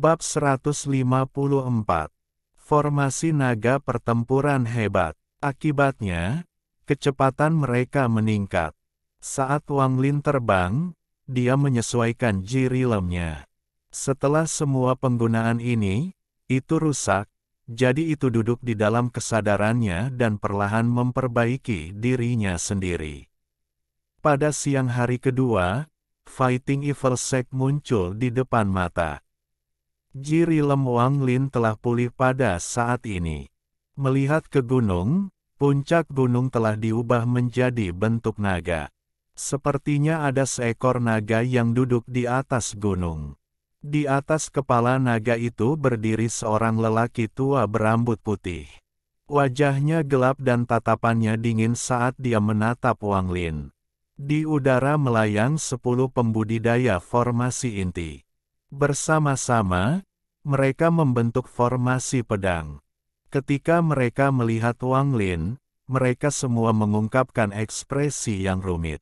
Bab 154. Formasi naga pertempuran hebat. Akibatnya, kecepatan mereka meningkat. Saat Wang Lin terbang, dia menyesuaikan jirilmnya. Setelah semua penggunaan ini, itu rusak, jadi itu duduk di dalam kesadarannya dan perlahan memperbaiki dirinya sendiri. Pada siang hari kedua, Fighting Evil Sect muncul di depan mata. Jirilem Wang Lin telah pulih pada saat ini. Melihat ke gunung, puncak gunung telah diubah menjadi bentuk naga. Sepertinya ada seekor naga yang duduk di atas gunung. Di atas kepala naga itu berdiri seorang lelaki tua berambut putih. Wajahnya gelap dan tatapannya dingin saat dia menatap Wang Lin. Di udara melayang 10 pembudidaya formasi inti. Bersama-sama, mereka membentuk formasi pedang. Ketika mereka melihat Wang Lin, mereka semua mengungkapkan ekspresi yang rumit.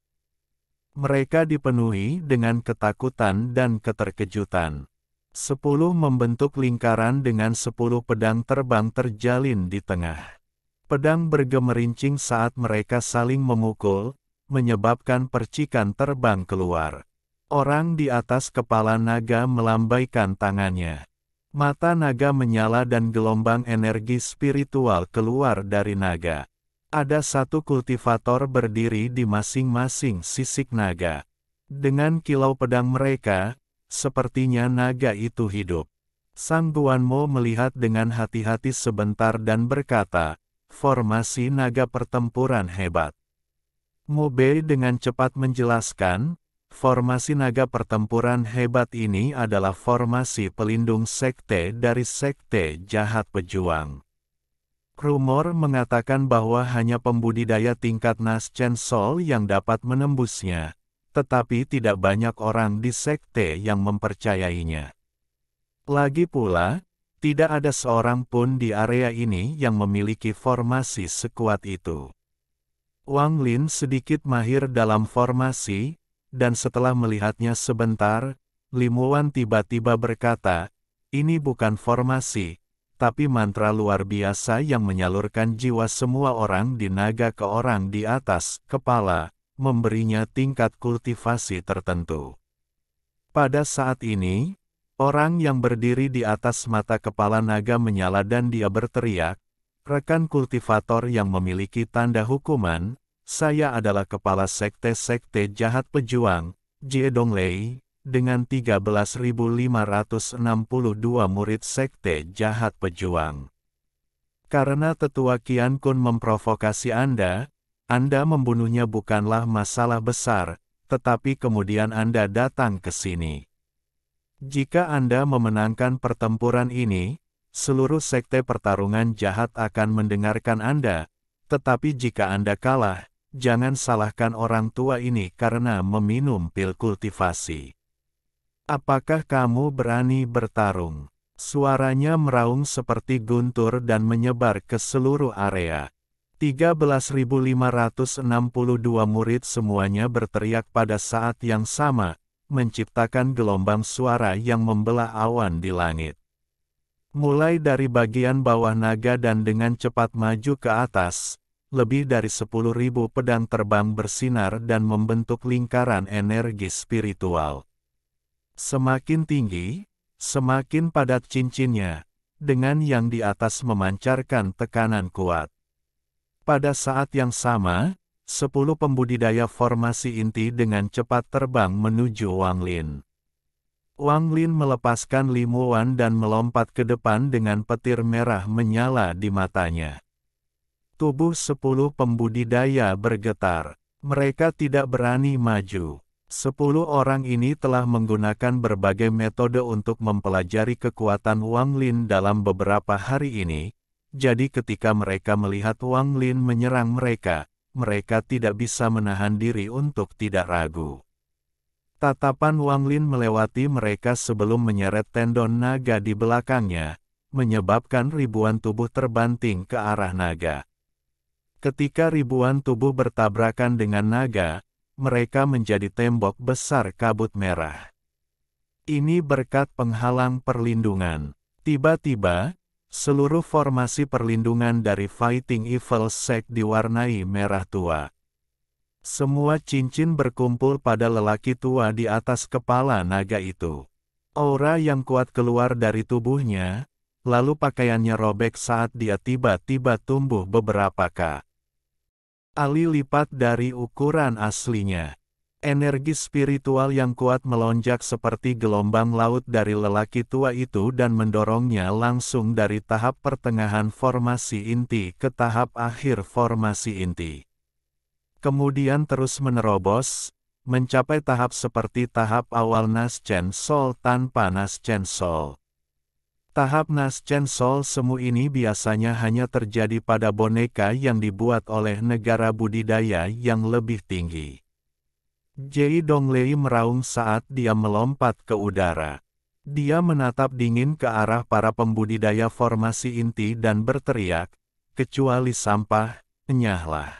Mereka dipenuhi dengan ketakutan dan keterkejutan. 10 membentuk lingkaran dengan 10 pedang terbang terjalin di tengah. Pedang bergemerincing saat mereka saling memukul, menyebabkan percikan terbang keluar. Orang di atas kepala naga melambaikan tangannya. Mata naga menyala dan gelombang energi spiritual keluar dari naga. Ada satu kultivator berdiri di masing-masing sisik naga. Dengan kilau pedang mereka, sepertinya naga itu hidup. Sang Guanmo melihat dengan hati-hati sebentar dan berkata, "Formasi naga pertempuran hebat." Mobe dengan cepat menjelaskan, formasi naga pertempuran hebat ini adalah formasi pelindung sekte dari sekte jahat pejuang. Rumor mengatakan bahwa hanya pembudidaya tingkat Naschen Sol yang dapat menembusnya, tetapi tidak banyak orang di sekte yang mempercayainya. Lagi pula, tidak ada seorang pun di area ini yang memiliki formasi sekuat itu. Wang Lin sedikit mahir dalam formasi, dan setelah melihatnya sebentar, Limuan tiba-tiba berkata, "Ini bukan formasi, tapi mantra luar biasa yang menyalurkan jiwa semua orang di naga ke orang di atas kepala, memberinya tingkat kultivasi tertentu." Pada saat ini, orang yang berdiri di atas mata kepala naga menyala dan dia berteriak, "Rekan kultivator yang memiliki tanda hukuman, saya adalah kepala sekte-sekte jahat pejuang, Jie Donglei, dengan 13.562 murid sekte jahat pejuang. Karena tetua Qian Kun memprovokasi Anda membunuhnya bukanlah masalah besar, tetapi kemudian Anda datang ke sini. Jika Anda memenangkan pertempuran ini, seluruh sekte pertarungan jahat akan mendengarkan Anda, tetapi jika Anda kalah, jangan salahkan orang tua ini karena meminum pil kultivasi. Apakah kamu berani bertarung?" Suaranya meraung seperti guntur dan menyebar ke seluruh area. 13.562 murid semuanya berteriak pada saat yang sama, menciptakan gelombang suara yang membelah awan di langit. Mulai dari bagian bawah naga dan dengan cepat maju ke atas, lebih dari 10.000 pedang terbang bersinar dan membentuk lingkaran energi spiritual. Semakin tinggi, semakin padat cincinnya, dengan yang di atas memancarkan tekanan kuat. Pada saat yang sama, 10 pembudidaya formasi inti dengan cepat terbang menuju Wang Lin. Wang Lin melepaskan Limuan dan melompat ke depan dengan petir merah menyala di matanya. Tubuh 10 pembudidaya bergetar. Mereka tidak berani maju. 10 orang ini telah menggunakan berbagai metode untuk mempelajari kekuatan Wang Lin dalam beberapa hari ini, jadi ketika mereka melihat Wang Lin menyerang mereka, mereka tidak bisa menahan diri untuk tidak ragu. Tatapan Wang Lin melewati mereka sebelum menyeret tendon naga di belakangnya, menyebabkan ribuan tubuh terbanting ke arah naga. Ketika ribuan tubuh bertabrakan dengan naga, mereka menjadi tembok besar kabut merah. Ini berkat penghalang perlindungan. Tiba-tiba, seluruh formasi perlindungan dari Fighting Evil Sect diwarnai merah tua. Semua cincin berkumpul pada lelaki tua di atas kepala naga itu. Aura yang kuat keluar dari tubuhnya, lalu pakaiannya robek saat dia tiba-tiba tumbuh beberapa kali lipat dari ukuran aslinya. Energi spiritual yang kuat melonjak seperti gelombang laut dari lelaki tua itu dan mendorongnya langsung dari tahap pertengahan formasi inti ke tahap akhir formasi inti. Kemudian terus menerobos, mencapai tahap seperti tahap awal Naschen Soul tanpa Naschen Soul. Tahap Naschen Soul semu ini biasanya hanya terjadi pada boneka yang dibuat oleh negara budidaya yang lebih tinggi. Jai Donglei meraung saat dia melompat ke udara. Dia menatap dingin ke arah para pembudidaya formasi inti dan berteriak, "Kecuali sampah, enyahlah."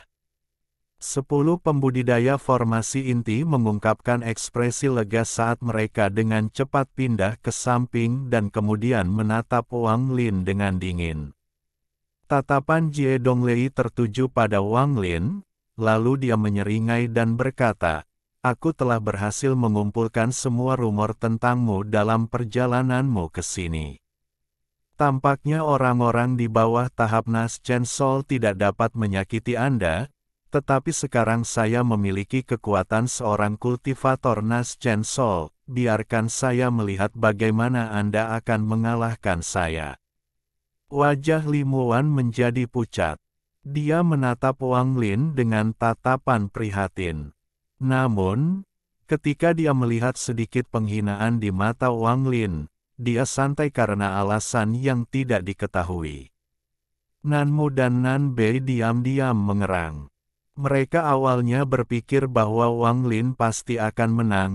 10 pembudidaya formasi inti mengungkapkan ekspresi lega saat mereka dengan cepat pindah ke samping dan kemudian menatap Wang Lin dengan dingin. Tatapan Jie Donglei tertuju pada Wang Lin, lalu dia menyeringai dan berkata, "Aku telah berhasil mengumpulkan semua rumor tentangmu dalam perjalananmu ke sini. Tampaknya orang-orang di bawah tahap Naschen Soul tidak dapat menyakiti Anda, tetapi sekarang saya memiliki kekuatan seorang kultivator Naschen Soul, biarkan saya melihat bagaimana Anda akan mengalahkan saya." Wajah Limuan menjadi pucat. Dia menatap Wang Lin dengan tatapan prihatin. Namun, ketika dia melihat sedikit penghinaan di mata Wang Lin, dia santai karena alasan yang tidak diketahui. Nanmu dan Nan Bei diam-diam mengerang. Mereka awalnya berpikir bahwa Wang Lin pasti akan menang,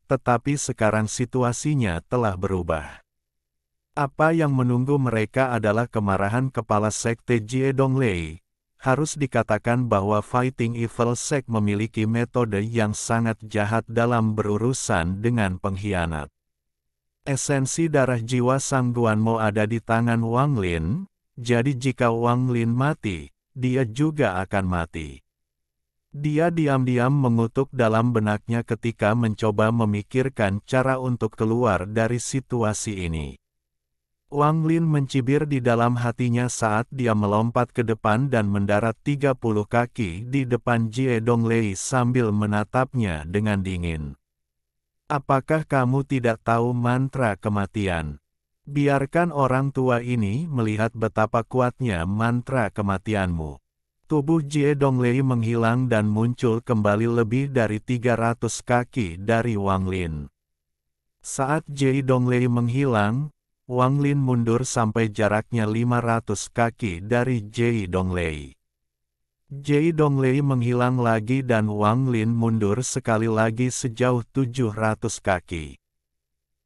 tetapi sekarang situasinya telah berubah. Apa yang menunggu mereka adalah kemarahan kepala sekte Jie Donglei. Harus dikatakan bahwa Fighting Evil Sect memiliki metode yang sangat jahat dalam berurusan dengan pengkhianat. Esensi darah jiwa Sang Guanmo ada di tangan Wang Lin, jadi jika Wang Lin mati, dia juga akan mati. Dia diam-diam mengutuk dalam benaknya ketika mencoba memikirkan cara untuk keluar dari situasi ini. Wang Lin mencibir di dalam hatinya saat dia melompat ke depan dan mendarat 30 kaki di depan Jie Donglei sambil menatapnya dengan dingin. "Apakah kamu tidak tahu mantra kematian? Biarkan orang tua ini melihat betapa kuatnya mantra kematianmu." Tubuh Jie Donglei menghilang dan muncul kembali lebih dari 300 kaki dari Wang Lin. Saat Jie Donglei menghilang, Wang Lin mundur sampai jaraknya 500 kaki dari Jie Donglei. Jie Donglei menghilang lagi dan Wang Lin mundur sekali lagi sejauh 700 kaki.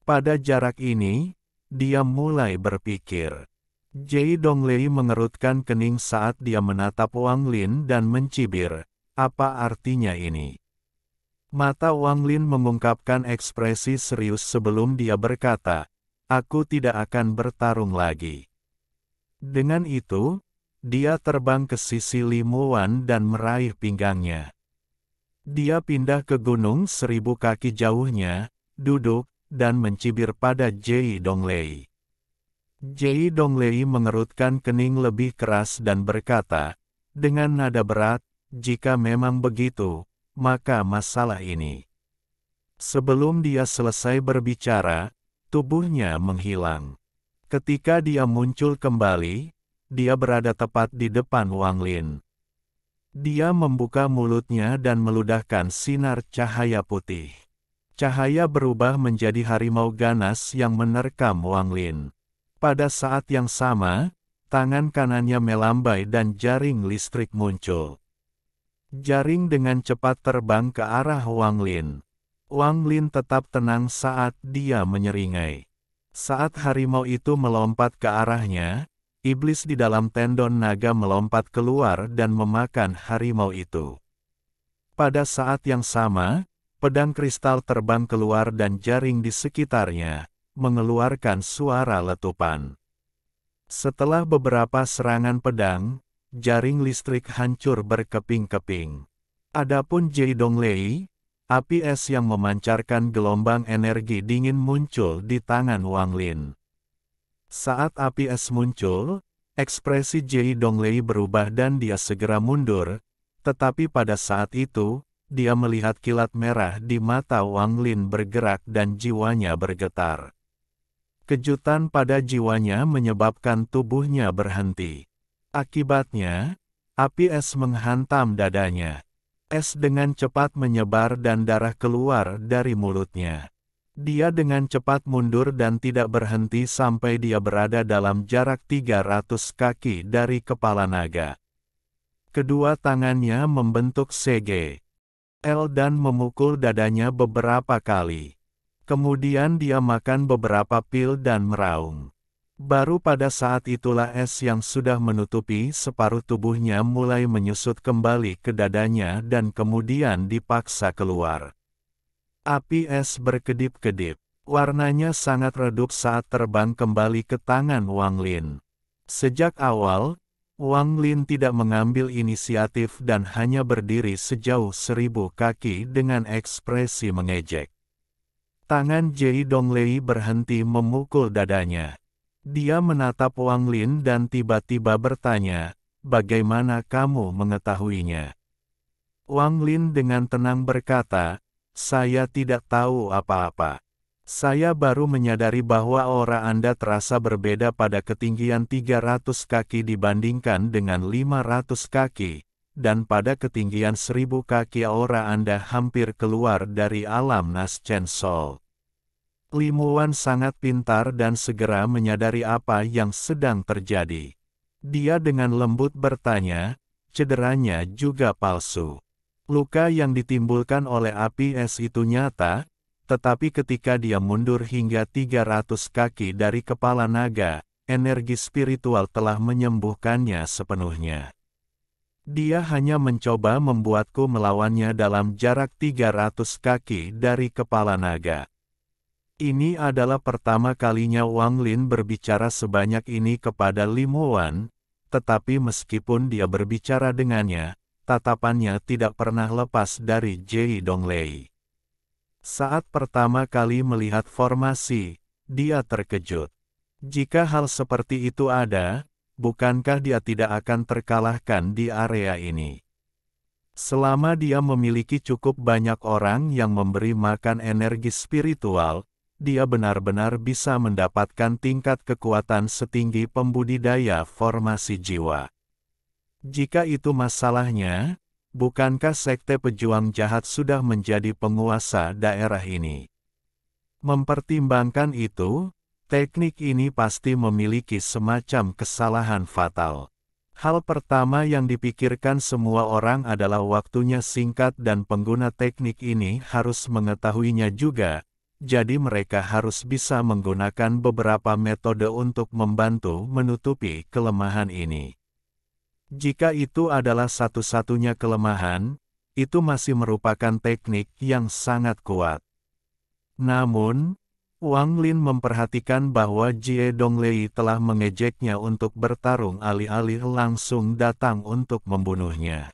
Pada jarak ini, dia mulai berpikir. Jie Donglei mengerutkan kening saat dia menatap Wang Lin dan mencibir, "Apa artinya ini?" Mata Wang Lin mengungkapkan ekspresi serius sebelum dia berkata, "Aku tidak akan bertarung lagi." Dengan itu, dia terbang ke sisi Limuan dan meraih pinggangnya. Dia pindah ke gunung 1000 kaki jauhnya, duduk, dan mencibir pada Jie Donglei. Jie Donglei mengerutkan kening lebih keras dan berkata, dengan nada berat, "Jika memang begitu, maka masalah ini." Sebelum dia selesai berbicara, tubuhnya menghilang. Ketika dia muncul kembali, dia berada tepat di depan Wang Lin. Dia membuka mulutnya dan meludahkan sinar cahaya putih. Cahaya berubah menjadi harimau ganas yang menerkam Wang Lin. Pada saat yang sama, tangan kanannya melambai dan jaring listrik muncul. Jaring dengan cepat terbang ke arah Wang Lin. Wang Lin tetap tenang saat dia menyeringai. Saat harimau itu melompat ke arahnya, iblis di dalam tendon naga melompat keluar dan memakan harimau itu. Pada saat yang sama, Pedang kristal terbang keluar dan jaring di sekitarnya mengeluarkan suara letupan. Setelah beberapa serangan pedang, jaring listrik hancur berkeping-keping. Adapun Jai Donglei, api es yang memancarkan gelombang energi dingin muncul di tangan Wang Lin. Saat api es muncul, ekspresi Jai Donglei berubah dan dia segera mundur, tetapi pada saat itu, dia melihat kilat merah di mata Wang Lin bergerak dan jiwanya bergetar. Kejutan pada jiwanya menyebabkan tubuhnya berhenti. Akibatnya, api es menghantam dadanya. Es dengan cepat menyebar dan darah keluar dari mulutnya. Dia dengan cepat mundur dan tidak berhenti sampai dia berada dalam jarak 300 kaki dari kepala naga. Kedua tangannya membentuk sege L dan memukul dadanya beberapa kali. Kemudian dia makan beberapa pil dan meraung. Baru pada saat itulah es yang sudah menutupi separuh tubuhnya mulai menyusut kembali ke dadanya dan kemudian dipaksa keluar. Api es berkedip-kedip. Warnanya sangat redup saat terbang kembali ke tangan Wang Lin. Sejak awal, Wang Lin tidak mengambil inisiatif dan hanya berdiri sejauh 1000 kaki dengan ekspresi mengejek. Tangan Jai Donglei berhenti memukul dadanya. Dia menatap Wang Lin dan tiba-tiba bertanya, "Bagaimana kamu mengetahuinya?" Wang Lin dengan tenang berkata, "Saya tidak tahu apa-apa. Saya baru menyadari bahwa aura Anda terasa berbeda pada ketinggian 300 kaki dibandingkan dengan 500 kaki, dan pada ketinggian 1000 kaki aura Anda hampir keluar dari alam Nas Chen Sol." Limuan sangat pintar dan segera menyadari apa yang sedang terjadi. Dia dengan lembut bertanya, "Cederanya juga palsu. Luka yang ditimbulkan oleh api es itu nyata, tetapi ketika dia mundur hingga 300 kaki dari kepala naga, energi spiritual telah menyembuhkannya sepenuhnya. Dia hanya mencoba membuatku melawannya dalam jarak 300 kaki dari kepala naga." Ini adalah pertama kalinya Wang Lin berbicara sebanyak ini kepada Limuan, tetapi meskipun dia berbicara dengannya, tatapannya tidak pernah lepas dari Jai Donglei. Saat pertama kali melihat formasi, dia terkejut. Jika hal seperti itu ada, bukankah dia tidak akan terkalahkan di area ini? Selama dia memiliki cukup banyak orang yang memberi makan energi spiritual, dia benar-benar bisa mendapatkan tingkat kekuatan setinggi pembudidaya formasi jiwa. Jika itu masalahnya, bukankah sekte pejuang jahat sudah menjadi penguasa daerah ini? Mempertimbangkan itu, teknik ini pasti memiliki semacam kesalahan fatal. Hal pertama yang dipikirkan semua orang adalah waktunya singkat dan pengguna teknik ini harus mengetahuinya juga. Jadi mereka harus bisa menggunakan beberapa metode untuk membantu menutupi kelemahan ini. Jika itu adalah satu-satunya kelemahan, itu masih merupakan teknik yang sangat kuat. Namun, Wang Lin memperhatikan bahwa Jie Donglei telah mengejeknya untuk bertarung alih-alih langsung datang untuk membunuhnya.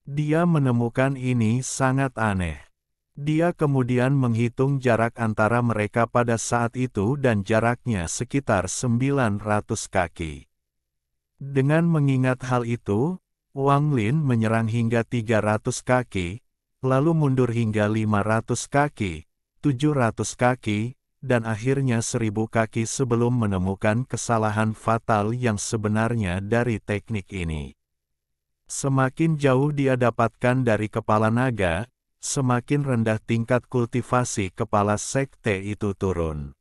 Dia menemukan ini sangat aneh. Dia kemudian menghitung jarak antara mereka pada saat itu dan jaraknya sekitar 900 kaki. Dengan mengingat hal itu, Wang Lin menyerang hingga 300 kaki, lalu mundur hingga 500 kaki, 700 kaki, dan akhirnya 1000 kaki sebelum menemukan kesalahan fatal yang sebenarnya dari teknik ini. Semakin jauh dia dapatkan dari kepala naga, semakin rendah tingkat kultivasi kepala sekte itu turun.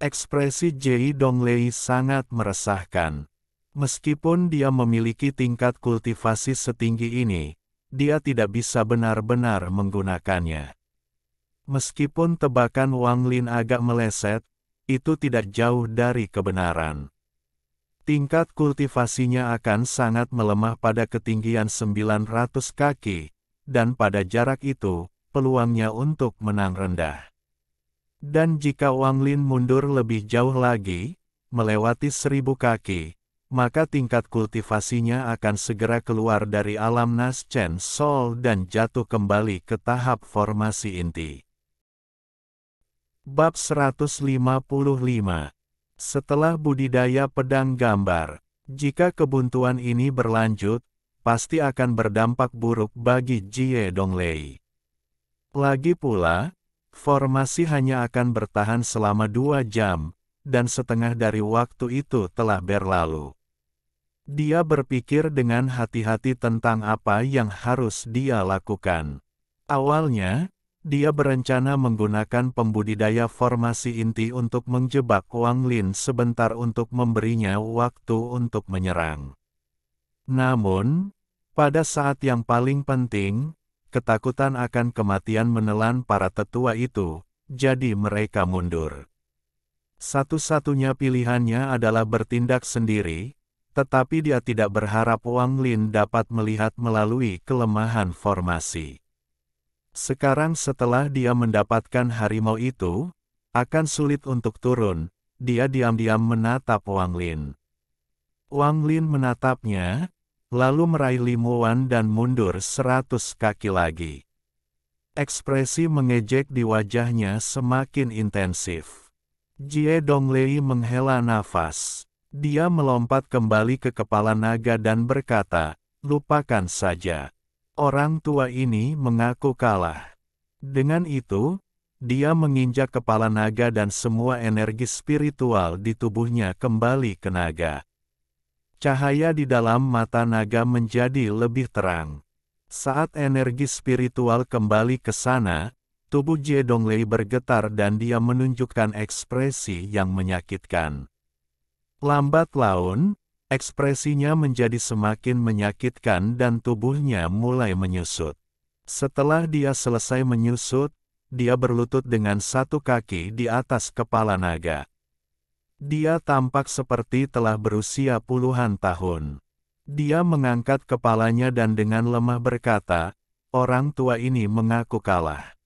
Ekspresi Jai Donglei sangat meresahkan. Meskipun dia memiliki tingkat kultivasi setinggi ini, dia tidak bisa benar-benar menggunakannya. Meskipun tebakan Wang Lin agak meleset, itu tidak jauh dari kebenaran. Tingkat kultivasinya akan sangat melemah pada ketinggian 900 kaki, dan pada jarak itu, peluangnya untuk menang rendah. Dan jika Wang Lin mundur lebih jauh lagi, melewati 1000 kaki, maka tingkat kultivasinya akan segera keluar dari alam Nas Chen Sol dan jatuh kembali ke tahap formasi inti. Bab 155. Setelah budidaya pedang gambar, jika kebuntuan ini berlanjut, pasti akan berdampak buruk bagi Jie Donglei. Lagi pula, formasi hanya akan bertahan selama 2 jam, dan setengah dari waktu itu telah berlalu. Dia berpikir dengan hati-hati tentang apa yang harus dia lakukan. Awalnya, dia berencana menggunakan pembudidaya formasi inti untuk menjebak Wang Lin sebentar untuk memberinya waktu untuk menyerang. Namun, pada saat yang paling penting, ketakutan akan kematian menelan para tetua itu, jadi mereka mundur. Satu-satunya pilihannya adalah bertindak sendiri, tetapi dia tidak berharap Wang Lin dapat melihat melalui kelemahan formasi. Sekarang setelah dia mendapatkan harimau itu, akan sulit untuk turun, dia diam-diam menatap Wang Lin. Wang Lin menatapnya, lalu meraih limuan dan mundur 100 kaki lagi. Ekspresi mengejek di wajahnya semakin intensif. Jie Donglei menghela nafas. Dia melompat kembali ke kepala naga dan berkata, "Lupakan saja. Orang tua ini mengaku kalah." Dengan itu, dia menginjak kepala naga dan semua energi spiritual di tubuhnya kembali ke naga. Cahaya di dalam mata naga menjadi lebih terang. Saat energi spiritual kembali ke sana, tubuh Jie Donglei bergetar dan dia menunjukkan ekspresi yang menyakitkan. Lambat laun, ekspresinya menjadi semakin menyakitkan dan tubuhnya mulai menyusut. Setelah dia selesai menyusut, dia berlutut dengan 1 kaki di atas kepala naga. Dia tampak seperti telah berusia puluhan tahun. Dia mengangkat kepalanya dan dengan lemah berkata, "Orang tua ini mengaku kalah.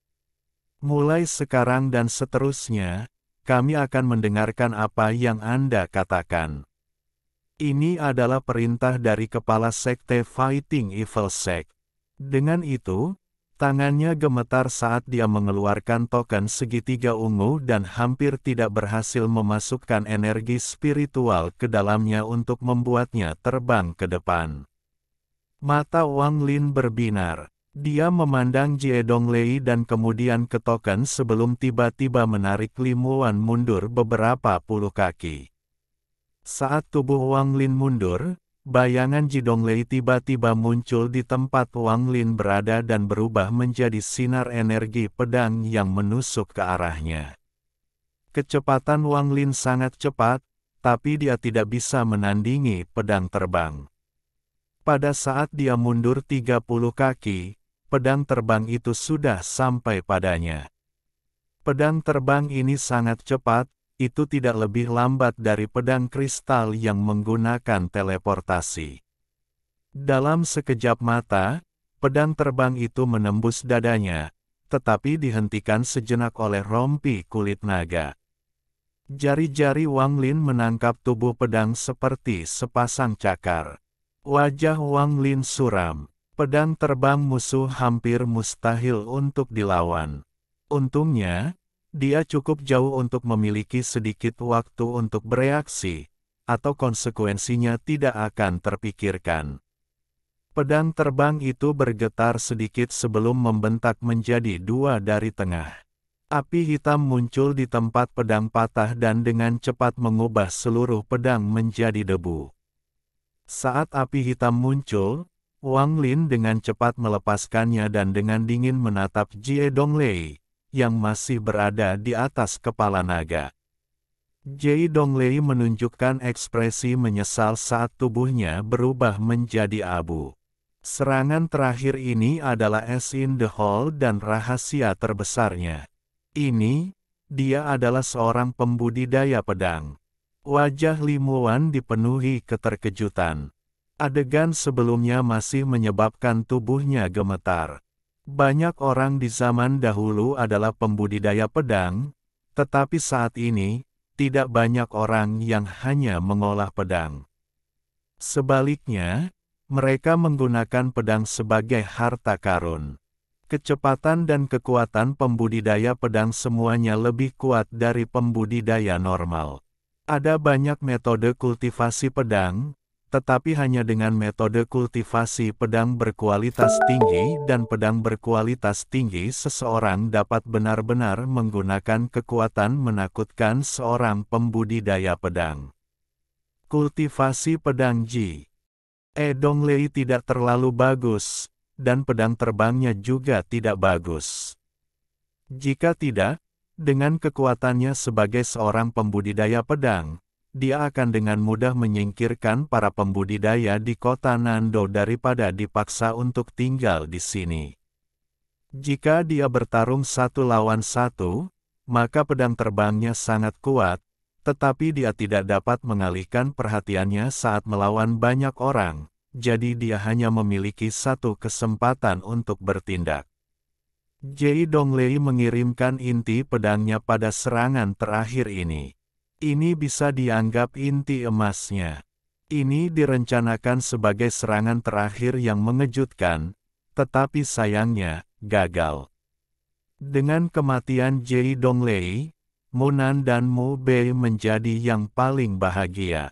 Mulai sekarang dan seterusnya, kami akan mendengarkan apa yang Anda katakan." Ini adalah perintah dari kepala sekte Fighting Evil Sect. Dengan itu, tangannya gemetar saat dia mengeluarkan token segitiga ungu dan hampir tidak berhasil memasukkan energi spiritual ke dalamnya untuk membuatnya terbang ke depan. Mata Wang Lin berbinar. Dia memandang Jie Donglei dan kemudian ke token sebelum tiba-tiba menarik limuan mundur beberapa puluh kaki. Saat tubuh Wang Lin mundur, bayangan Jie Donglei tiba-tiba muncul di tempat Wang Lin berada dan berubah menjadi sinar energi pedang yang menusuk ke arahnya. Kecepatan Wang Lin sangat cepat, tapi dia tidak bisa menandingi pedang terbang. Pada saat dia mundur 30 kaki, pedang terbang itu sudah sampai padanya. Pedang terbang ini sangat cepat, itu tidak lebih lambat dari pedang kristal yang menggunakan teleportasi. Dalam sekejap mata, pedang terbang itu menembus dadanya, tetapi dihentikan sejenak oleh rompi kulit naga. Jari-jari Wang Lin menangkap tubuh pedang seperti sepasang cakar. Wajah Wang Lin suram. Pedang terbang musuh hampir mustahil untuk dilawan. Untungnya, dia cukup jauh untuk memiliki sedikit waktu untuk bereaksi, atau konsekuensinya tidak akan terpikirkan. Pedang terbang itu bergetar sedikit sebelum membentak menjadi 2 dari tengah. Api hitam muncul di tempat pedang patah dan dengan cepat mengubah seluruh pedang menjadi debu. Saat api hitam muncul, Wang Lin dengan cepat melepaskannya dan dengan dingin menatap Jie Donglei, yang masih berada di atas kepala naga. Jie Donglei menunjukkan ekspresi menyesal saat tubuhnya berubah menjadi abu. Serangan terakhir ini adalah As in the Hole dan rahasia terbesarnya. Ini, dia adalah seorang pembudidaya pedang. Wajah Limuan dipenuhi keterkejutan. Adegan sebelumnya masih menyebabkan tubuhnya gemetar. Banyak orang di zaman dahulu adalah pembudidaya pedang, tetapi saat ini, tidak banyak orang yang hanya mengolah pedang. Sebaliknya, mereka menggunakan pedang sebagai harta karun. Kecepatan dan kekuatan pembudidaya pedang semuanya lebih kuat dari pembudidaya normal. Ada banyak metode kultivasi pedang, tetapi hanya dengan metode kultivasi pedang berkualitas tinggi dan pedang berkualitas tinggi seseorang dapat benar-benar menggunakan kekuatan menakutkan seorang pembudidaya pedang. Kultivasi pedang Ji. Donglei tidak terlalu bagus, dan pedang terbangnya juga tidak bagus. Jika tidak, dengan kekuatannya sebagai seorang pembudidaya pedang, dia akan dengan mudah menyingkirkan para pembudidaya di kota Nando daripada dipaksa untuk tinggal di sini. Jika dia bertarung 1 lawan 1, maka pedang terbangnya sangat kuat, tetapi dia tidak dapat mengalihkan perhatiannya saat melawan banyak orang, jadi dia hanya memiliki satu kesempatan untuk bertindak. Jai Donglei mengirimkan inti pedangnya pada serangan terakhir ini. Ini bisa dianggap inti emasnya. Ini direncanakan sebagai serangan terakhir yang mengejutkan, tetapi sayangnya, gagal. Dengan kematian Jai Donglei, Munan dan Mu Bei menjadi yang paling bahagia.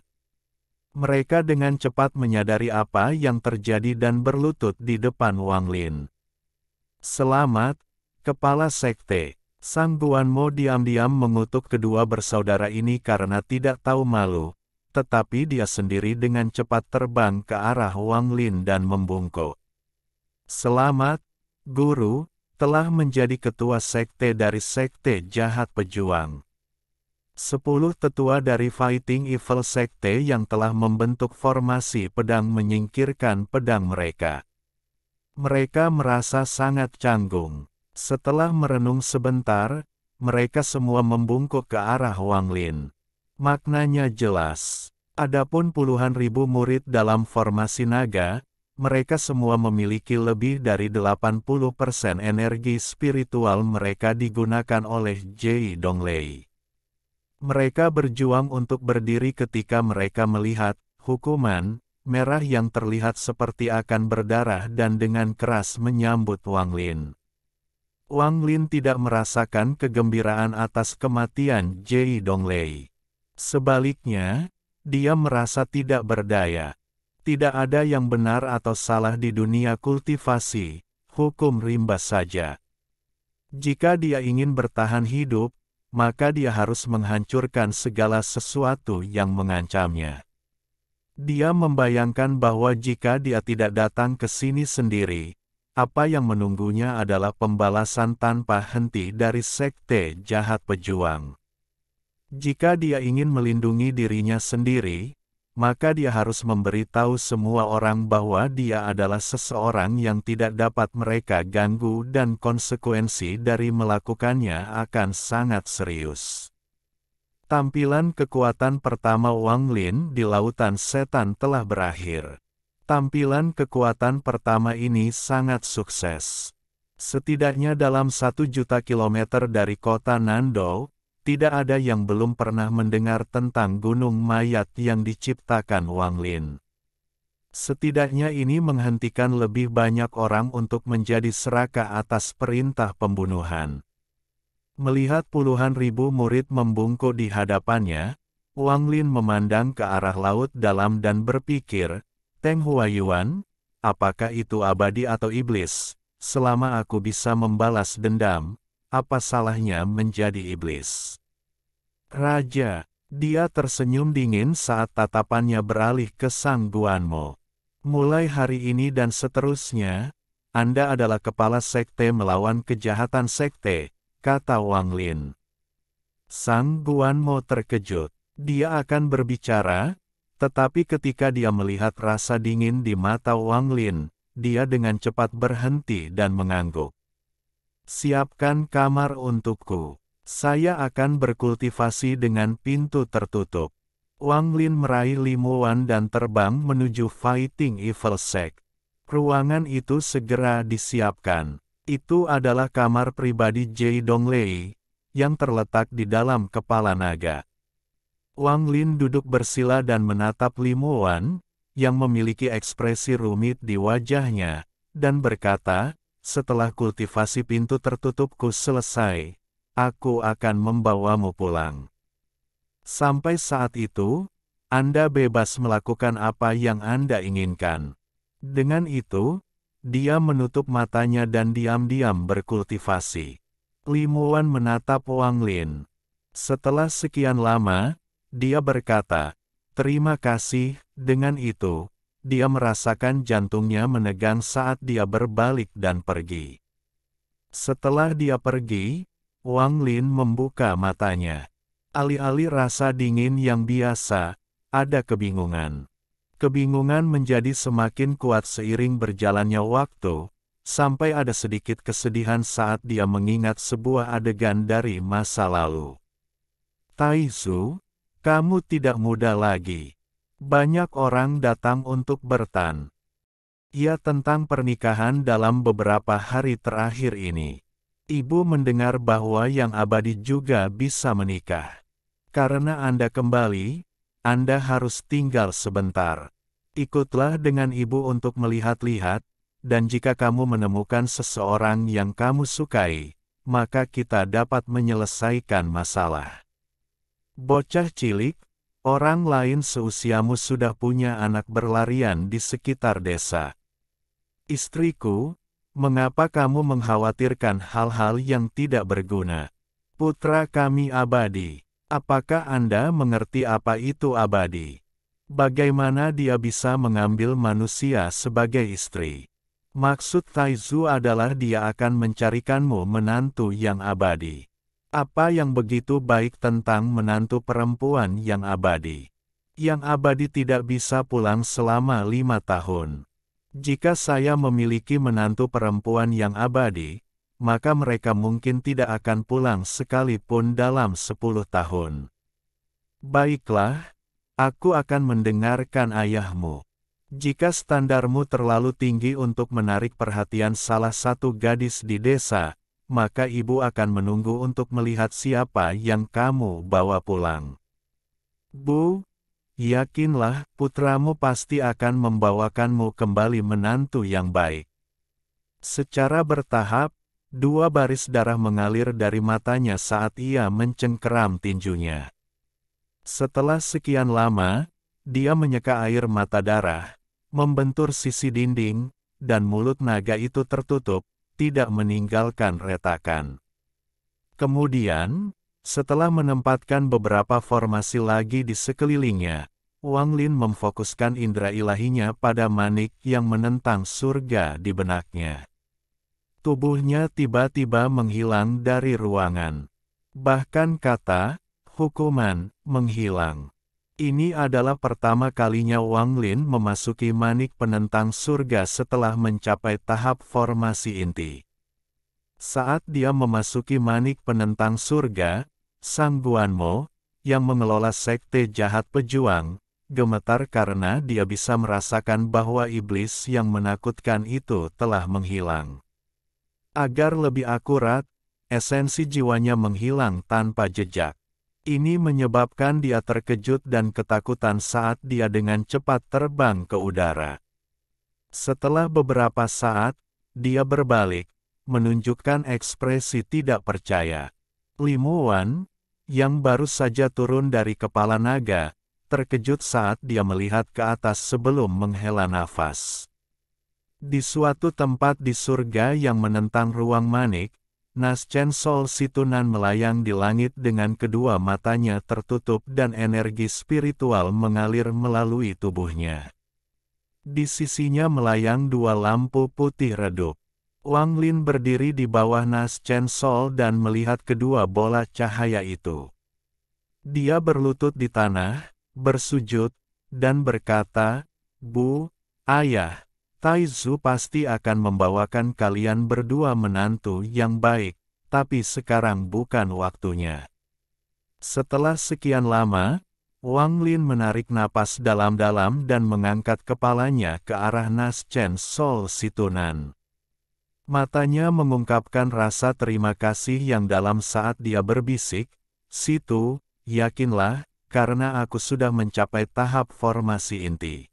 Mereka dengan cepat menyadari apa yang terjadi dan berlutut di depan Wang Lin. Selamat, Kepala Sekte. Sang Guanmo diam-diam mengutuk kedua bersaudara ini karena tidak tahu malu, tetapi dia sendiri dengan cepat terbang ke arah Wang Lin dan membungkuk. Selamat, Guru, telah menjadi ketua sekte dari Sekte Jahat Pejuang. 10 tetua dari Fighting Evil Sekte yang telah membentuk formasi pedang menyingkirkan pedang mereka. Mereka merasa sangat canggung. Setelah merenung sebentar, mereka semua membungkuk ke arah Wang Lin. Maknanya jelas. Adapun puluhan ribu murid dalam formasi naga, mereka semua memiliki lebih dari 80% energi spiritual mereka digunakan oleh Jai Donglei. Mereka berjuang untuk berdiri ketika mereka melihat hukuman merah yang terlihat seperti akan berdarah dan dengan keras menyambut Wang Lin. Wang Lin tidak merasakan kegembiraan atas kematian Jai Donglei. Sebaliknya, dia merasa tidak berdaya. Tidak ada yang benar atau salah di dunia kultivasi, hukum rimba saja. Jika dia ingin bertahan hidup, maka dia harus menghancurkan segala sesuatu yang mengancamnya. Dia membayangkan bahwa jika dia tidak datang ke sini sendiri, apa yang menunggunya adalah pembalasan tanpa henti dari Sekte Jahat Pejuang. Jika dia ingin melindungi dirinya sendiri, maka dia harus memberitahu semua orang bahwa dia adalah seseorang yang tidak dapat mereka ganggu dan konsekuensi dari melakukannya akan sangat serius. Tampilan kekuatan pertama Wang Lin di Lautan Setan telah berakhir. Tampilan kekuatan pertama ini sangat sukses. Setidaknya dalam 1 juta kilometer dari kota Nando, tidak ada yang belum pernah mendengar tentang gunung mayat yang diciptakan Wang Lin. Setidaknya ini menghentikan lebih banyak orang untuk menjadi serakah atas perintah pembunuhan. Melihat puluhan ribu murid membungkuk di hadapannya, Wang Lin memandang ke arah laut dalam dan berpikir, Teng Huayuan, apakah itu abadi atau iblis? Selama aku bisa membalas dendam, apa salahnya menjadi iblis? Raja, dia tersenyum dingin saat tatapannya beralih ke Sang Guanmo. Mulai hari ini dan seterusnya, Anda adalah kepala sekte melawan kejahatan sekte, kata Wang Lin. Sang Guanmo terkejut. Dia akan berbicara, tetapi ketika dia melihat rasa dingin di mata Wang Lin, dia dengan cepat berhenti dan mengangguk. Siapkan kamar untukku. Saya akan berkultivasi dengan pintu tertutup. Wang Lin meraih limuan dan terbang menuju Fighting Evil Sect. Ruangan itu segera disiapkan. Itu adalah kamar pribadi Jai Donglei, yang terletak di dalam kepala naga. Wang Lin duduk bersila dan menatap Li Muwan, yang memiliki ekspresi rumit di wajahnya, dan berkata, setelah kultivasi pintu tertutupku selesai, aku akan membawamu pulang. Sampai saat itu, Anda bebas melakukan apa yang Anda inginkan. Dengan itu, dia menutup matanya dan diam-diam berkultivasi. Li Muwan menatap Wang Lin. Setelah sekian lama, dia berkata, "Terima kasih." Dengan itu, dia merasakan jantungnya menegang saat dia berbalik dan pergi. Setelah dia pergi, Wang Lin membuka matanya. Alih-alih rasa dingin yang biasa, ada kebingungan. Kebingungan menjadi semakin kuat seiring berjalannya waktu, sampai ada sedikit kesedihan saat dia mengingat sebuah adegan dari masa lalu. Taizu, kamu tidak muda lagi. Banyak orang datang untuk bertan. Ya, tentang pernikahan dalam beberapa hari terakhir ini. Ibu mendengar bahwa yang abadi juga bisa menikah. Karena Anda kembali, Anda harus tinggal sebentar. Ikutlah dengan ibu untuk melihat-lihat, dan jika kamu menemukan seseorang yang kamu sukai, maka kita dapat menyelesaikan masalah. Bocah cilik, orang lain seusiamu sudah punya anak berlarian di sekitar desa. Istriku, mengapa kamu mengkhawatirkan hal-hal yang tidak berguna? Putra kami abadi. Apakah Anda mengerti apa itu abadi? Bagaimana dia bisa mengambil manusia sebagai istri? Maksud Taizu adalah dia akan mencarikanmu menantu yang abadi. Apa yang begitu baik tentang menantu perempuan yang abadi? Yang abadi tidak bisa pulang selama 5 tahun. Jika saya memiliki menantu perempuan yang abadi, maka mereka mungkin tidak akan pulang sekalipun dalam 10 tahun. Baiklah, aku akan mendengarkan ayahmu. Jika standarmu terlalu tinggi untuk menarik perhatian salah satu gadis di desa, maka ibu akan menunggu untuk melihat siapa yang kamu bawa pulang. Bu, yakinlah, putramu pasti akan membawakanmu kembali menantu yang baik. Secara bertahap, 2 baris darah mengalir dari matanya saat ia mencengkeram tinjunya. Setelah sekian lama, dia menyeka air mata darah, membentur sisi dinding, dan mulut naga itu tertutup, tidak meninggalkan retakan. Kemudian, setelah menempatkan beberapa formasi lagi di sekelilingnya, Wang Lin memfokuskan indera ilahinya pada manik yang menentang surga di benaknya. Tubuhnya tiba-tiba menghilang dari ruangan. Bahkan kata, hukuman, menghilang. Ini adalah pertama kalinya Wang Lin memasuki manik penentang surga setelah mencapai tahap formasi inti. Saat dia memasuki manik penentang surga, Sang Guanmo, yang mengelola sekte jahat pejuang, gemetar karena dia bisa merasakan bahwa iblis yang menakutkan itu telah menghilang. Agar lebih akurat, esensi jiwanya menghilang tanpa jejak. Ini menyebabkan dia terkejut dan ketakutan saat dia dengan cepat terbang ke udara. Setelah beberapa saat, dia berbalik, menunjukkan ekspresi tidak percaya. Li Muwan, yang baru saja turun dari kepala naga, terkejut saat dia melihat ke atas sebelum menghela nafas. Di suatu tempat di surga yang menentang ruang manik, Naschen Sol Situnan melayang di langit dengan kedua matanya tertutup dan energi spiritual mengalir melalui tubuhnya. Di sisinya melayang 2 lampu putih redup. Wang Lin berdiri di bawah Naschen Sol dan melihat kedua bola cahaya itu. Dia berlutut di tanah, bersujud, dan berkata, "Bu, Ayah, Taizu pasti akan membawakan kalian berdua menantu yang baik, tapi sekarang bukan waktunya." Setelah sekian lama, Wang Lin menarik napas dalam-dalam dan mengangkat kepalanya ke arah Naschen Sol Situnan. Matanya mengungkapkan rasa terima kasih yang dalam saat dia berbisik, "Situ, yakinlah, karena aku sudah mencapai tahap formasi inti.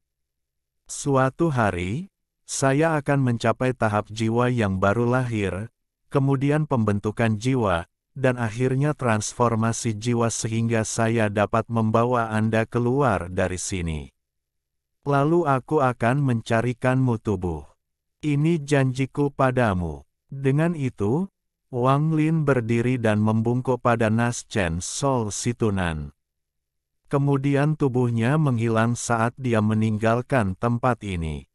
Suatu hari, saya akan mencapai tahap jiwa yang baru lahir, kemudian pembentukan jiwa, dan akhirnya transformasi jiwa sehingga saya dapat membawa Anda keluar dari sini. Lalu aku akan mencarikanmu tubuh. Ini janjiku padamu." Dengan itu, Wang Lin berdiri dan membungkuk pada Nas Chen Sol Situnan. Kemudian tubuhnya menghilang saat dia meninggalkan tempat ini.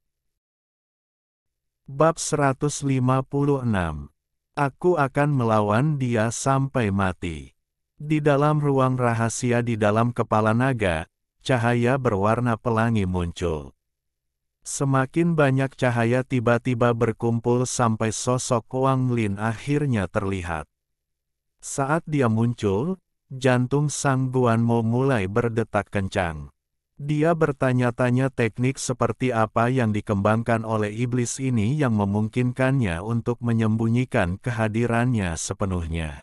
Bab 156. Aku akan melawan dia sampai mati. Di dalam ruang rahasia di dalam kepala naga, cahaya berwarna pelangi muncul. Semakin banyak cahaya tiba-tiba berkumpul sampai sosok Wang Lin akhirnya terlihat. Saat dia muncul, jantung Sang Guanmo mulai berdetak kencang. Dia bertanya-tanya teknik seperti apa yang dikembangkan oleh iblis ini yang memungkinkannya untuk menyembunyikan kehadirannya sepenuhnya.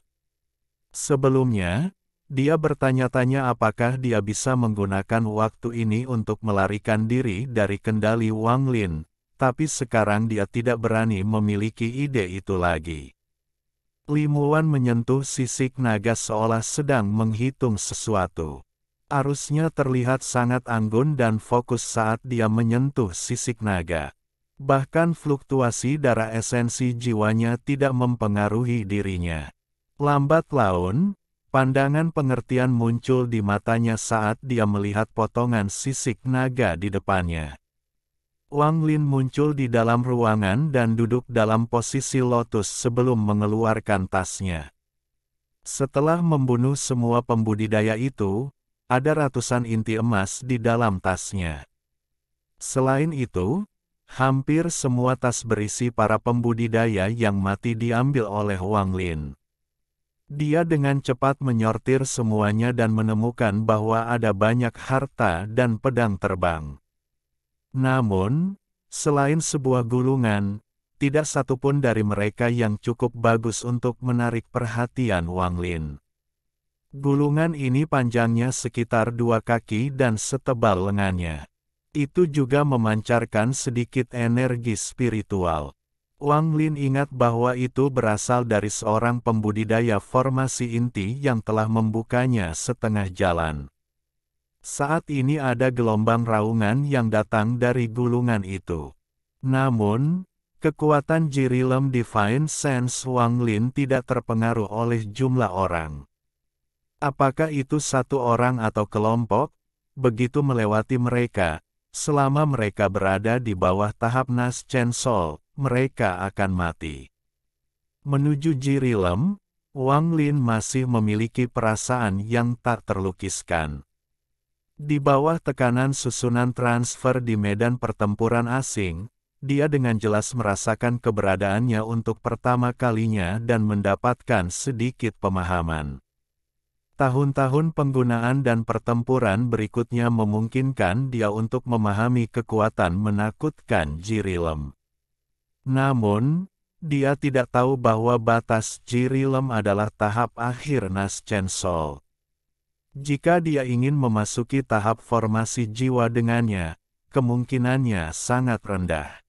Sebelumnya, dia bertanya-tanya apakah dia bisa menggunakan waktu ini untuk melarikan diri dari kendali Wang Lin, tapi sekarang dia tidak berani memiliki ide itu lagi. Li Muwan menyentuh sisik naga seolah sedang menghitung sesuatu. Arusnya terlihat sangat anggun dan fokus saat dia menyentuh sisik naga. Bahkan fluktuasi darah esensi jiwanya tidak mempengaruhi dirinya. Lambat laun, pandangan pengertian muncul di matanya saat dia melihat potongan sisik naga di depannya. Wang Lin muncul di dalam ruangan dan duduk dalam posisi lotus sebelum mengeluarkan tasnya. Setelah membunuh semua pembudidaya itu, ada ratusan inti emas di dalam tasnya. Selain itu, hampir semua tas berisi para pembudidaya yang mati diambil oleh Wang Lin. Dia dengan cepat menyortir semuanya dan menemukan bahwa ada banyak harta dan pedang terbang. Namun, selain sebuah gulungan, tidak satupun dari mereka yang cukup bagus untuk menarik perhatian Wang Lin. Gulungan ini panjangnya sekitar 2 kaki dan setebal lengannya. Itu juga memancarkan sedikit energi spiritual. Wang Lin ingat bahwa itu berasal dari seorang pembudidaya formasi inti yang telah membukanya setengah jalan. Saat ini ada gelombang raungan yang datang dari gulungan itu. Namun, kekuatan Jirilem Divine Sense Wang Lin tidak terpengaruh oleh jumlah orang. Apakah itu satu orang atau kelompok? Begitu melewati mereka, selama mereka berada di bawah tahap Nas Chen Sol, mereka akan mati. Menuju Jirilem, Wang Lin masih memiliki perasaan yang tak terlukiskan. Di bawah tekanan susunan transfer di medan pertempuran asing, dia dengan jelas merasakan keberadaannya untuk pertama kalinya dan mendapatkan sedikit pemahaman. Tahun-tahun penggunaan dan pertempuran berikutnya memungkinkan dia untuk memahami kekuatan menakutkan Jirilem. Namun, dia tidak tahu bahwa batas Jirilem adalah tahap akhir Nas Chen Sol. Jika dia ingin memasuki tahap formasi jiwa dengannya, kemungkinannya sangat rendah.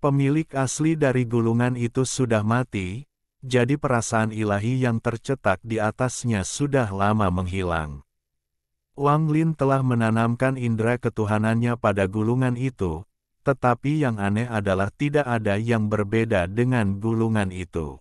Pemilik asli dari gulungan itu sudah mati, jadi perasaan ilahi yang tercetak di atasnya sudah lama menghilang. Wang Lin telah menanamkan indera ketuhanannya pada gulungan itu, tetapi yang aneh adalah tidak ada yang berbeda dengan gulungan itu.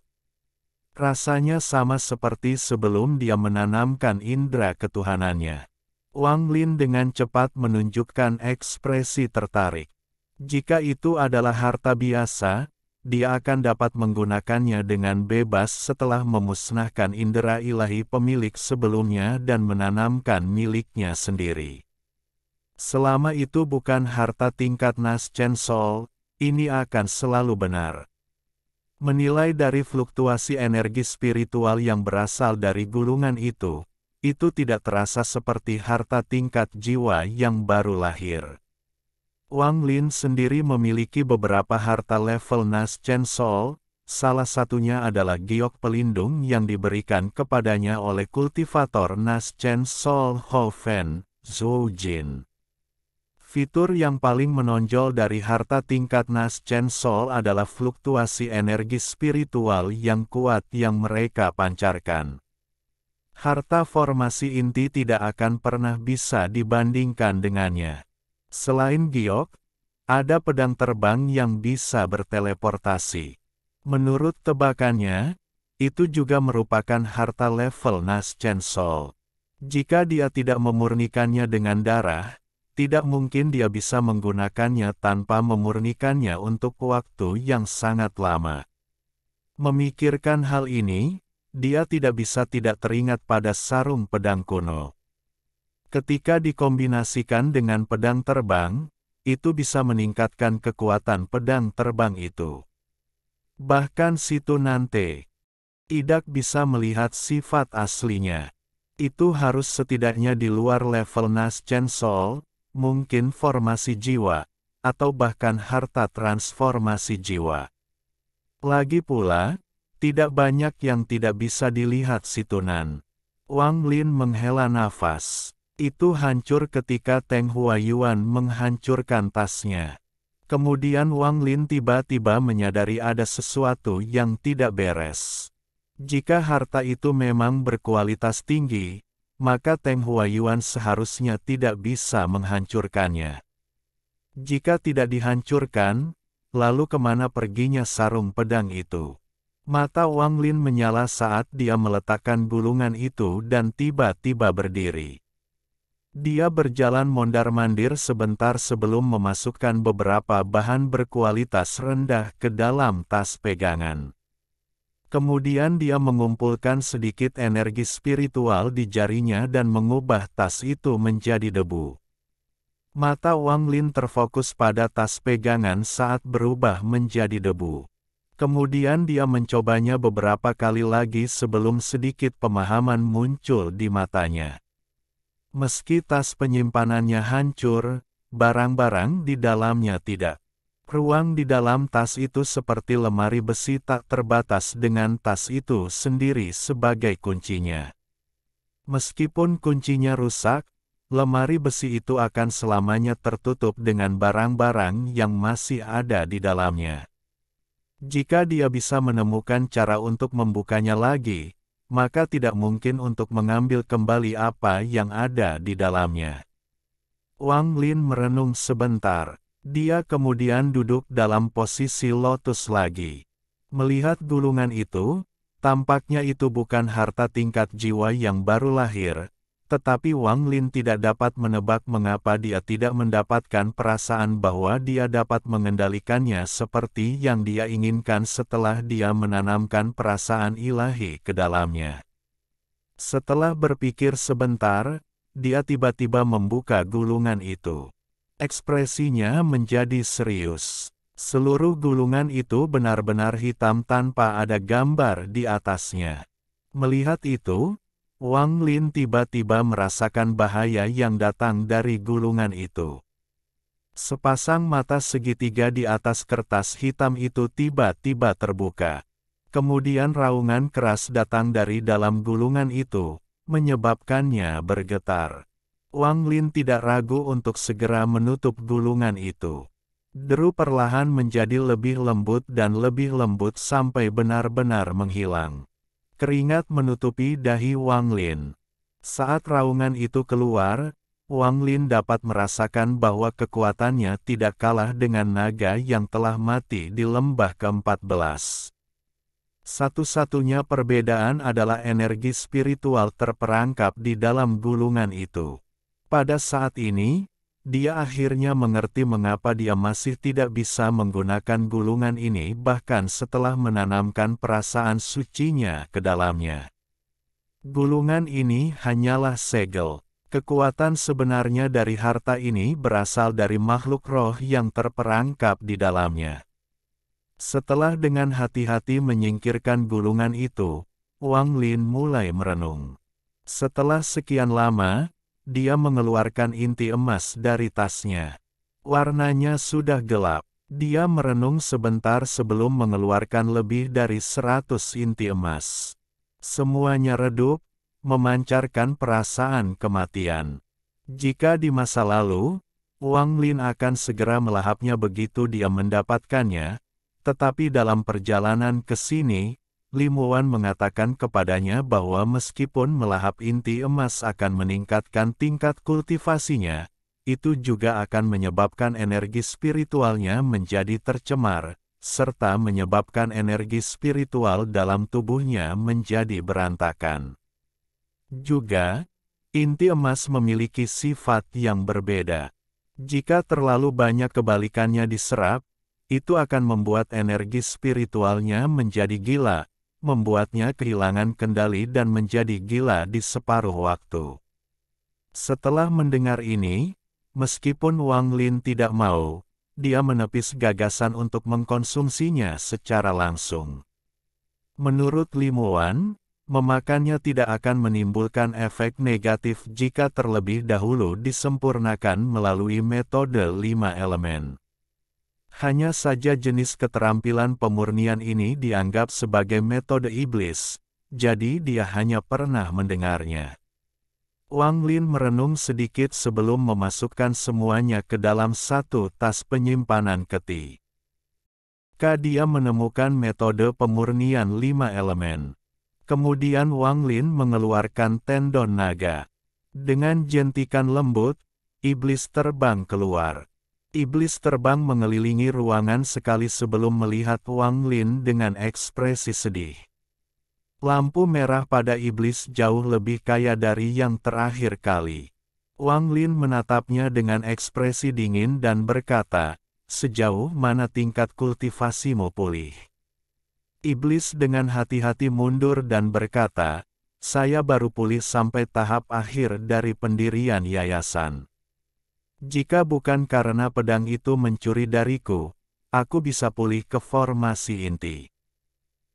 Rasanya sama seperti sebelum dia menanamkan indera ketuhanannya. Wang Lin dengan cepat menunjukkan ekspresi tertarik. Jika itu adalah harta biasa, dia akan dapat menggunakannya dengan bebas setelah memusnahkan indera ilahi pemilik sebelumnya dan menanamkan miliknya sendiri. Selama itu bukan harta tingkat Nas Chen Sol, ini akan selalu benar. Menilai dari fluktuasi energi spiritual yang berasal dari gulungan itu tidak terasa seperti harta tingkat jiwa yang baru lahir. Wang Lin sendiri memiliki beberapa harta level Nas Chen Sol, salah satunya adalah giok pelindung yang diberikan kepadanya oleh kultivator Nas Chen Sol Ho Fen, Zhou Jin. Fitur yang paling menonjol dari harta tingkat Nas Chen Sol adalah fluktuasi energi spiritual yang kuat yang mereka pancarkan. Harta formasi inti tidak akan pernah bisa dibandingkan dengannya. Selain giok, ada pedang terbang yang bisa berteleportasi. Menurut tebakannya, itu juga merupakan harta level Nas Chen Sol. Jika dia tidak memurnikannya dengan darah, tidak mungkin dia bisa menggunakannya tanpa memurnikannya untuk waktu yang sangat lama. Memikirkan hal ini, dia tidak bisa tidak teringat pada sarung pedang kuno. Ketika dikombinasikan dengan pedang terbang, itu bisa meningkatkan kekuatan pedang terbang itu. Bahkan situ nanti, tidak bisa melihat sifat aslinya. Itu harus setidaknya di luar level Nas Chen Sol, mungkin formasi jiwa, atau bahkan harta transformasi jiwa. Lagi pula, tidak banyak yang tidak bisa dilihat situnan. Wang Lin menghela nafas. Itu hancur ketika Teng Huayuan menghancurkan tasnya. Kemudian Wang Lin tiba-tiba menyadari ada sesuatu yang tidak beres. Jika harta itu memang berkualitas tinggi, maka Teng Huayuan seharusnya tidak bisa menghancurkannya. Jika tidak dihancurkan, lalu kemana perginya sarung pedang itu? Mata Wang Lin menyala saat dia meletakkan gulungan itu dan tiba-tiba berdiri. Dia berjalan mondar-mandir sebentar sebelum memasukkan beberapa bahan berkualitas rendah ke dalam tas pegangan. Kemudian dia mengumpulkan sedikit energi spiritual di jarinya dan mengubah tas itu menjadi debu. Mata Wang Lin terfokus pada tas pegangan saat berubah menjadi debu. Kemudian dia mencobanya beberapa kali lagi sebelum sedikit pemahaman muncul di matanya. Meski tas penyimpanannya hancur, barang-barang di dalamnya tidak. Ruang di dalam tas itu seperti lemari besi tak terbatas dengan tas itu sendiri sebagai kuncinya. Meskipun kuncinya rusak, lemari besi itu akan selamanya tertutup dengan barang-barang yang masih ada di dalamnya. Jika dia bisa menemukan cara untuk membukanya lagi, maka tidak mungkin untuk mengambil kembali apa yang ada di dalamnya. Wang Lin merenung sebentar. Dia kemudian duduk dalam posisi lotus lagi. Melihat gulungan itu, tampaknya itu bukan harta tingkat jiwa yang baru lahir, tetapi Wang Lin tidak dapat menebak mengapa dia tidak mendapatkan perasaan bahwa dia dapat mengendalikannya seperti yang dia inginkan setelah dia menanamkan perasaan ilahi ke dalamnya. Setelah berpikir sebentar, dia tiba-tiba membuka gulungan itu. Ekspresinya menjadi serius. Seluruh gulungan itu benar-benar hitam tanpa ada gambar di atasnya. Melihat itu, Wang Lin tiba-tiba merasakan bahaya yang datang dari gulungan itu. Sepasang mata segitiga di atas kertas hitam itu tiba-tiba terbuka. Kemudian raungan keras datang dari dalam gulungan itu, menyebabkannya bergetar. Wang Lin tidak ragu untuk segera menutup gulungan itu. Deru perlahan menjadi lebih lembut dan lebih lembut sampai benar-benar menghilang. Keringat menutupi dahi Wang Lin. Saat raungan itu keluar, Wang Lin dapat merasakan bahwa kekuatannya tidak kalah dengan naga yang telah mati di lembah ke-14. Satu-satunya perbedaan adalah energi spiritual terperangkap di dalam gulungan itu. Pada saat ini, dia akhirnya mengerti mengapa dia masih tidak bisa menggunakan gulungan ini bahkan setelah menanamkan perasaan sucinya ke dalamnya. Gulungan ini hanyalah segel. Kekuatan sebenarnya dari harta ini berasal dari makhluk roh yang terperangkap di dalamnya. Setelah dengan hati-hati menyingkirkan gulungan itu, Wang Lin mulai merenung. Setelah sekian lama, dia mengeluarkan inti emas dari tasnya. Warnanya sudah gelap. Dia merenung sebentar sebelum mengeluarkan lebih dari 100 inti emas. Semuanya redup, memancarkan perasaan kematian. Jika di masa lalu, Wang Lin akan segera melahapnya begitu dia mendapatkannya, tetapi dalam perjalanan ke sini, Lim Wuan mengatakan kepadanya bahwa meskipun melahap inti emas akan meningkatkan tingkat kultivasinya, itu juga akan menyebabkan energi spiritualnya menjadi tercemar, serta menyebabkan energi spiritual dalam tubuhnya menjadi berantakan. Juga, inti emas memiliki sifat yang berbeda. Jika terlalu banyak kebalikannya diserap, itu akan membuat energi spiritualnya menjadi gila, membuatnya kehilangan kendali dan menjadi gila di separuh waktu. Setelah mendengar ini, meskipun Wang Lin tidak mau, dia menepis gagasan untuk mengkonsumsinya secara langsung. Menurut Lim Wuan, memakannya tidak akan menimbulkan efek negatif jika terlebih dahulu disempurnakan melalui metode 5 elemen. Hanya saja jenis keterampilan pemurnian ini dianggap sebagai metode iblis, jadi dia hanya pernah mendengarnya. Wang Lin merenung sedikit sebelum memasukkan semuanya ke dalam satu tas penyimpanan keti. Dia menemukan metode pemurnian 5 elemen. Kemudian Wang Lin mengeluarkan tendon naga. Dengan jentikan lembut, iblis terbang keluar. Iblis terbang mengelilingi ruangan sekali sebelum melihat Wang Lin dengan ekspresi sedih. Lampu merah pada iblis jauh lebih kaya dari yang terakhir kali. Wang Lin menatapnya dengan ekspresi dingin dan berkata, "Sejauh mana tingkat kultivasimu pulih?" Iblis dengan hati-hati mundur dan berkata, "Saya baru pulih sampai tahap akhir dari pendirian yayasan. Jika bukan karena pedang itu mencuri dariku, aku bisa pulih ke formasi inti."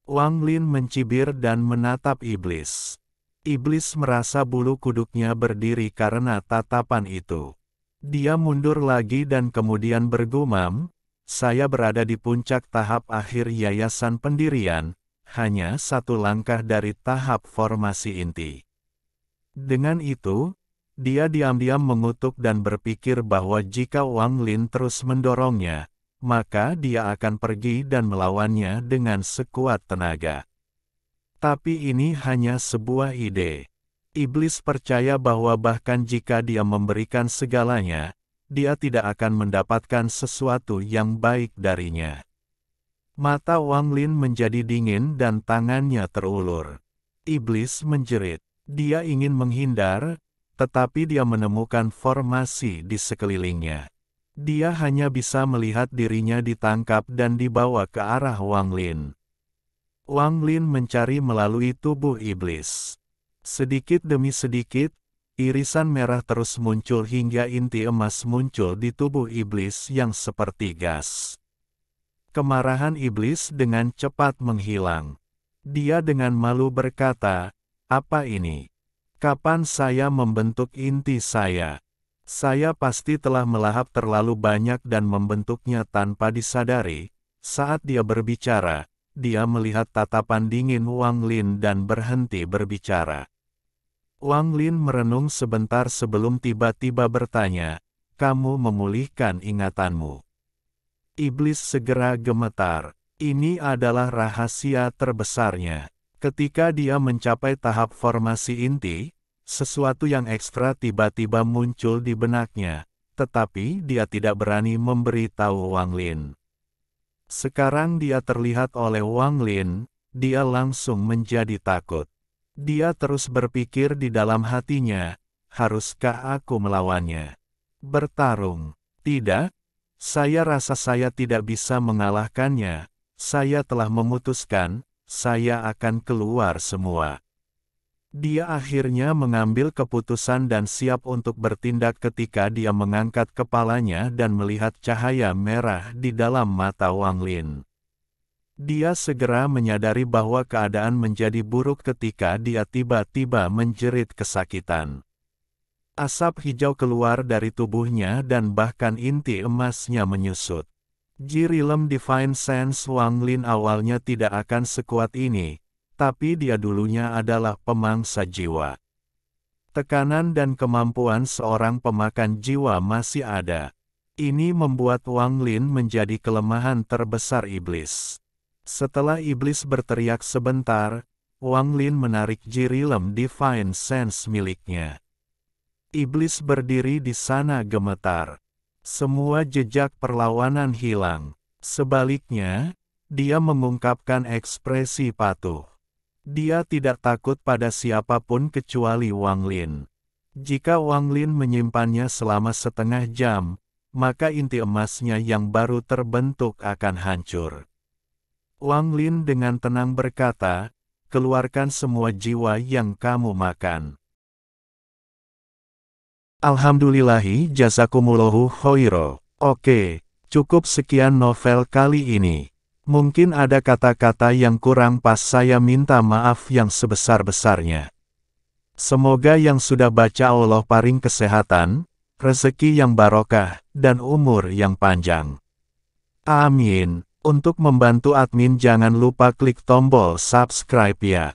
Wang Lin mencibir dan menatap iblis. Iblis merasa bulu kuduknya berdiri karena tatapan itu. Dia mundur lagi dan kemudian bergumam, "Saya berada di puncak tahap akhir yayasan pendirian, hanya satu langkah dari tahap formasi inti." Dengan itu, dia diam-diam mengutuk dan berpikir bahwa jika Wang Lin terus mendorongnya, maka dia akan pergi dan melawannya dengan sekuat tenaga. Tapi ini hanya sebuah ide. Iblis percaya bahwa bahkan jika dia memberikan segalanya, dia tidak akan mendapatkan sesuatu yang baik darinya. Mata Wang Lin menjadi dingin dan tangannya terulur. Iblis menjerit. Dia ingin menghindar, tetapi dia menemukan formasi di sekelilingnya. Dia hanya bisa melihat dirinya ditangkap dan dibawa ke arah Wang Lin. Wang Lin mencari melalui tubuh iblis. Sedikit demi sedikit, irisan merah terus muncul hingga inti emas muncul di tubuh iblis yang seperti gas. Kemarahan iblis dengan cepat menghilang. Dia dengan malu berkata, "Apa ini? Kapan saya membentuk inti saya? Saya pasti telah melahap terlalu banyak dan membentuknya tanpa disadari." Saat dia berbicara, dia melihat tatapan dingin Wang Lin dan berhenti berbicara. Wang Lin merenung sebentar sebelum tiba-tiba bertanya, "Kamu memulihkan ingatanmu?" Iblis segera gemetar. Ini adalah rahasia terbesarnya. Ketika dia mencapai tahap formasi inti, sesuatu yang ekstra tiba-tiba muncul di benaknya, tetapi dia tidak berani memberitahu Wang Lin. Sekarang dia terlihat oleh Wang Lin, dia langsung menjadi takut. Dia terus berpikir di dalam hatinya, haruskah aku melawannya? Bertarung? Tidak, saya rasa saya tidak bisa mengalahkannya. Saya telah memutuskan, saya akan keluar semua. Dia akhirnya mengambil keputusan dan siap untuk bertindak ketika dia mengangkat kepalanya dan melihat cahaya merah di dalam mata Wang Lin. Dia segera menyadari bahwa keadaan menjadi buruk ketika dia tiba-tiba menjerit kesakitan. Asap hijau keluar dari tubuhnya dan bahkan inti emasnya menyusut. Jirilem Divine Sense Wang Lin awalnya tidak akan sekuat ini, tapi dia dulunya adalah pemangsa jiwa. Tekanan dan kemampuan seorang pemakan jiwa masih ada. Ini membuat Wang Lin menjadi kelemahan terbesar iblis. Setelah iblis berteriak sebentar, Wang Lin menarik Jirilem Divine Sense miliknya. Iblis berdiri di sana gemetar. Semua jejak perlawanan hilang. Sebaliknya, dia mengungkapkan ekspresi patuh. Dia tidak takut pada siapapun kecuali Wang Lin. Jika Wang Lin menyimpannya selama setengah jam, maka inti emasnya yang baru terbentuk akan hancur. Wang Lin dengan tenang berkata, "Keluarkan semua jiwa yang kamu makan." Alhamdulillahi jazakumullahu khairo. Oke, cukup sekian novel kali ini. Mungkin ada kata-kata yang kurang pas, saya minta maaf yang sebesar-besarnya. Semoga yang sudah baca Allah paring kesehatan, rezeki yang barokah, dan umur yang panjang. Amin. Untuk membantu admin jangan lupa klik tombol subscribe ya.